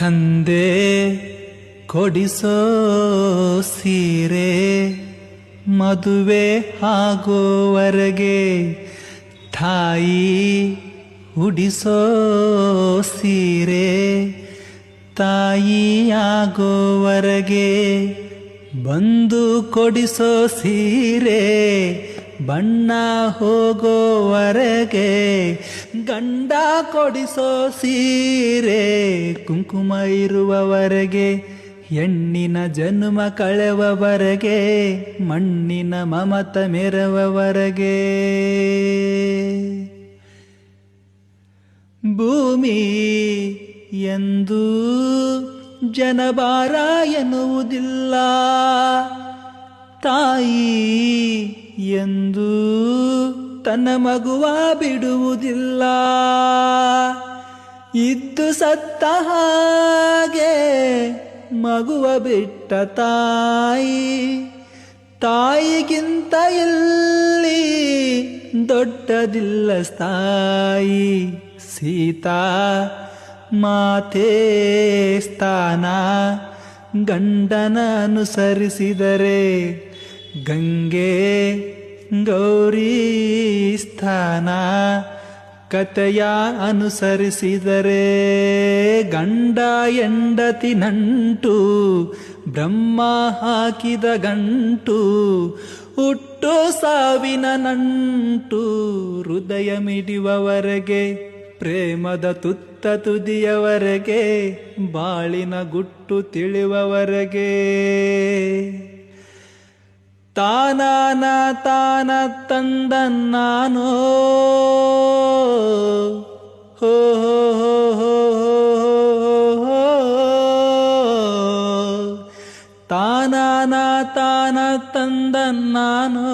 ತಂದೆ ಕೊಡಿಸೋ ಸೀರೆ ಮದುವೆ ಆಗೋವರೆಗೆ, ತಾಯಿ ಉಡಿಸೋ ಸೀರೆ ತಾಯಿ ಆಗೋವರೆಗೆ, ಬಂದು ಕೊಡಿಸೋ ಸೀರೆ ಬಣ್ಣ ಹೋಗೋವರೆಗೆ, ಗಂಡ ಕೊಡಿಸೋ ಸೀರೆ ಕುಂಕುಮ ಇರುವವರೆಗೆ, ಹೆಣ್ಣಿನ ಜನ್ಮ ಕಳೆವವರೆಗೆ, ಮಣ್ಣಿನ ಮಮತ ಮೆರವವರೆಗೆ. ಭೂಮಿ ಎಂದು ಜನಭಾರ ಎನ್ನುವುದಿಲ್ಲ, ತಾಯಿ ಎಂದು ತನ್ನ ಮಗುವ ಬಿಡುವುದಿಲ್ಲ. ಇದ್ದು ಸತ್ತ ಹಾಗೆ ಮಗುವ ಬಿಟ್ಟ ತಾಯಿ, ತಾಯಿಗಿಂತ ಇಲ್ಲಿ ದೊಡ್ಡದಿಲ್ಲ ಸ್ಥಾಯಿ. ಸೀತಾ ಮಾತೆ ಸ್ಥಾನ ಗಂಡನ ಅನುಸರಿಸಿದರೆ, ಗಂಗೆ ಗೌರಿ ಸ್ಥಾನ ಕಥೆಯ ಅನುಸರಿಸಿದರೆ, ಗಂಡ ಹೆಂಡತಿ ನಂಟು ಬ್ರಹ್ಮ ಹಾಕಿದ ಗಂಟು, ಹುಟ್ಟು ಸಾವಿನ ನಂಟು ಹೃದಯ ಮಿಡಿಯುವವರೆಗೆ, ಪ್ರೇಮದ ತುತ್ತ ತುದಿಯವರೆಗೆ, ಬಾಳಿನ ಗುಟ್ಟು ತಿಳಿಯುವವರೆಗೆ. ತಾನಾನ ತಾನ ತಂದ ನಾನು, ಹೋ ಹೋ ಹೋ ಹೋ, ತಾನಾನ ತಾನ ತಂದ ನಾನು.